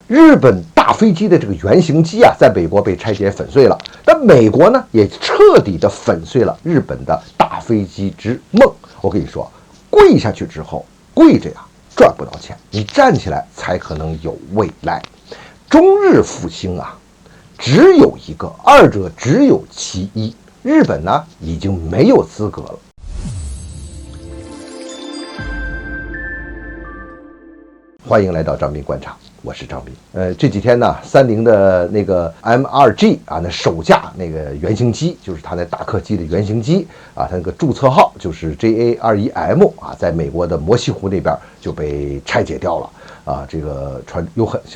日本大飞机的这个原型机啊，在美国被拆解粉碎了，但美国呢也彻底的粉碎了日本的大飞机之梦。我跟你说，跪下去之后，跪着呀赚不到钱，你站起来才可能有未来。中日复兴啊，只有一个，二者只有其一。日本呢已经没有资格了。欢迎来到张斌观察，我是张斌。这几天呢，三菱的那个 M2G 啊，那首架那个原型机，就是它那大客机的原型机啊，它那个注册号就是 JA21M 啊，在美国的摩西湖那边就被拆解掉了。这个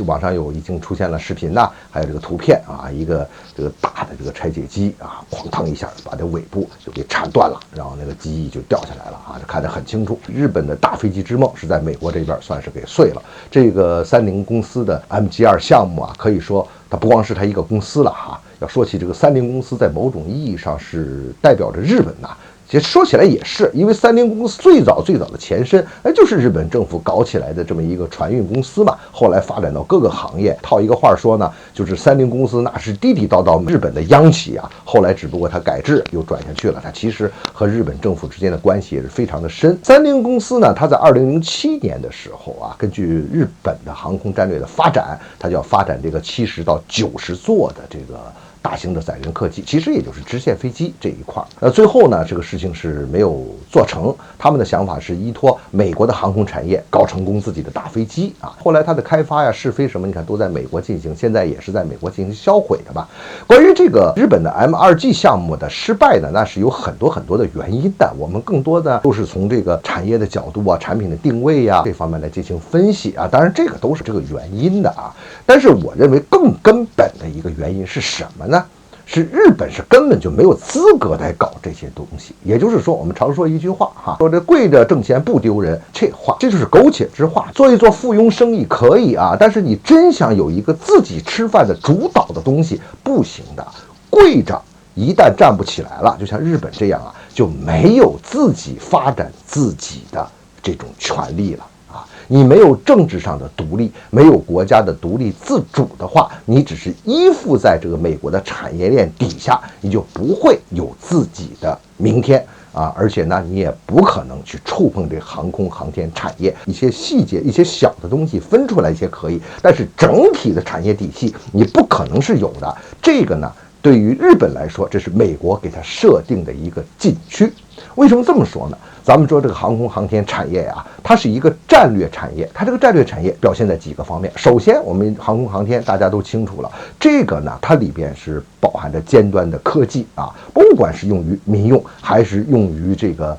网上已经出现了视频呐，还有这个图片啊，一个这个大的这个拆解机啊，哐当一下把这尾部就给缠断了，然后那个机翼就掉下来了啊，这看得很清楚。日本的大飞机之梦是在美国这边算是给碎了。这个三菱公司的 MG2 项目啊，可以说它不光是它一个公司了哈。要说起这个三菱公司，在某种意义上是代表着日本呐。其实说起来也是，因为三菱公司最早的前身，就是日本政府搞起来的这么一个船运公司嘛。后来发展到各个行业，套一个话说呢，就是三菱公司那是地地道道日本的央企啊。后来只不过它改制又转下去了，它其实和日本政府之间的关系也是非常的深。三菱公司呢，它在2007年的时候啊，根据日本的航空战略的发展，它就要发展这个70到90座的这个大型的载人客机，其实也就是支线飞机这一块。最后呢，这个事情是没有做成。他们的想法是依托美国的航空产业搞成功自己的大飞机啊。后来它的开发呀、试飞什么，你看都在美国进行，现在也是在美国进行销毁的吧。关于这个日本的 M2G 项目的失败呢，那是有很多的原因的。我们更多的都是从这个产业的角度啊、产品的定位呀这方面来进行分析啊。当然这个都是这个原因的啊。但是我认为更根本的一个原因是什么呢？是日本是根本就没有资格来搞这些东西。也就是说，我们常说一句话哈，说这跪着挣钱不丢人，这就是苟且之话。做一做附庸生意可以啊，但是你真想有一个自己吃饭的主导的东西，不行的。跪着一旦站不起来了，就像日本这样啊，就没有自己发展自己的这种权利了。你没有政治上的独立，没有国家的独立自主的话，你只是依附在这个美国的产业链底下，你就不会有自己的明天啊！而且呢，你也不可能去触碰这航空航天产业一些细节、一些小的东西分出来一些可以，但是整体的产业体系你不可能是有的。这个呢，对于日本来说，这是美国给它设定的一个禁区。为什么这么说呢？咱们说这个航空航天产业呀，它是一个战略产业，它这个战略产业表现在几个方面。首先，我们航空航天大家都清楚了，这个呢，它里边是包含着尖端的科技啊，不管是用于民用还是用于这个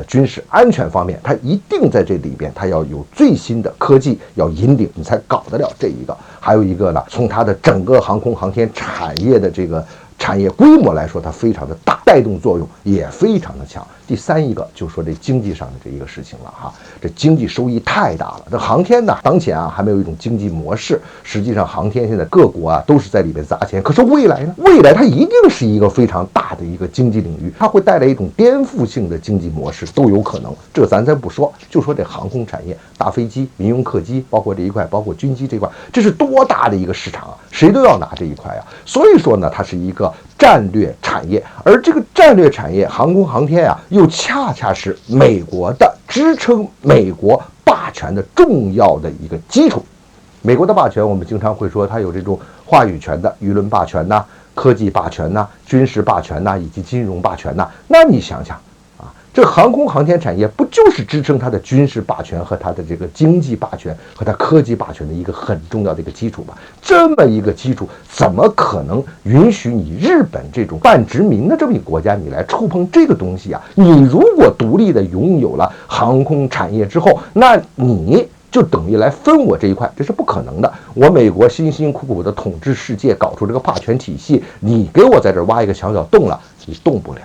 军事安全方面，它一定在这里边，它要有最新的科技要引领，你才搞得了这一个。还有一个呢，从它的整个航空航天产业的这个产业规模来说，它非常的大，带动作用也非常的强。第三一个就说这经济上的这一个事情了哈，这经济收益太大了。这航天呢，当前啊还没有一种经济模式，实际上航天现在各国啊都是在里面砸钱。可是未来呢？未来它一定是一个非常大的一个经济领域，它会带来一种颠覆性的经济模式都有可能。这个咱不说，就说这航空产业、大飞机、民用客机，包括这一块，包括军机这一块，这是多大的一个市场啊！谁都要拿这一块啊。所以说呢，它是一个战略产业，而这个战略产业航空航天啊，又恰恰是美国的支撑美国霸权的重要的一个基础。美国的霸权，我们经常会说它有这种话语权的舆论霸权呐、科技霸权呐、军事霸权呐，以及金融霸权呐。那你想想啊，这航空航天产业不就是支撑它的军事霸权和它的这个经济霸权和它科技霸权的一个很重要的一个基础吗？这么一个基础，怎么可能允许你日本这种半殖民的这么一个国家，你来触碰这个东西啊？你如果独立的拥有了航空产业之后，那你就等于来分我这一块，这是不可能的。我美国辛辛苦苦的统治世界，搞出这个霸权体系，你给我在这挖一个小洞了，你动不了。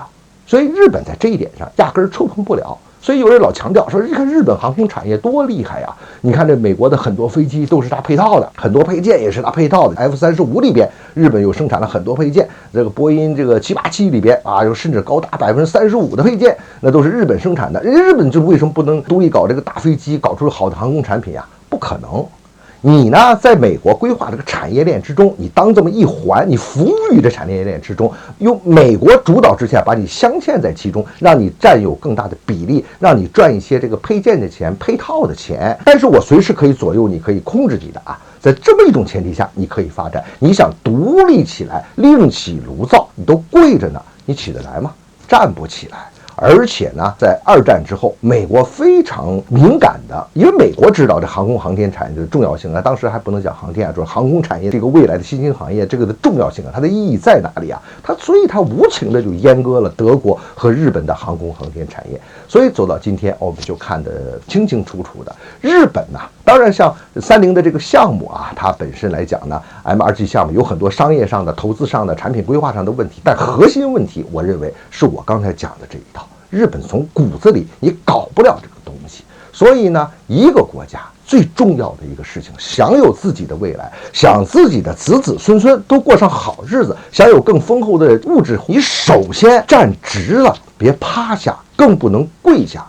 所以日本在这一点上压根儿触碰不了。所以有人老强调说，你看日本航空产业多厉害呀！你看这美国的很多飞机都是它配套的，很多配件也是它配套的。F-35里边，日本有生产了很多配件。这个波音这个787里边啊，有甚至高达35%的配件，那都是日本生产的。日本就为什么不能独立搞这个大飞机，搞出好的航空产品呀？不可能。你呢，在美国规划这个产业链之中，你当这么一环，你服务于这产业链之中，用美国主导之下把你镶嵌在其中，让你占有更大的比例，让你赚一些这个配件的钱、配套的钱。但是我随时可以左右你，可以控制你的啊。在这么一种前提下，你可以发展。你想独立起来，另起炉灶，你都跪着呢，你起得来吗？站不起来。而且呢，在二战之后，美国非常敏感的，因为美国知道这航空航天产业的重要性啊，当时还不能讲航天啊，就是航空产业这个未来的新兴行业，这个的重要性啊，它的意义在哪里啊？所以它无情的就阉割了德国和日本的航空航天产业。所以走到今天，我们就看得清清楚楚的。日本呢，当然像30的这个项目啊，它本身来讲呢 ，M2G 项目有很多商业上的、投资上的、产品规划上的问题，但核心问题，我认为是我刚才讲的这一套。日本从骨子里你搞不了这个东西，所以呢，一个国家最重要的一个事情，想有自己的未来，想自己的子子孙孙都过上好日子，想有更丰厚的物质，你首先站直了，别趴下，更不能跪下。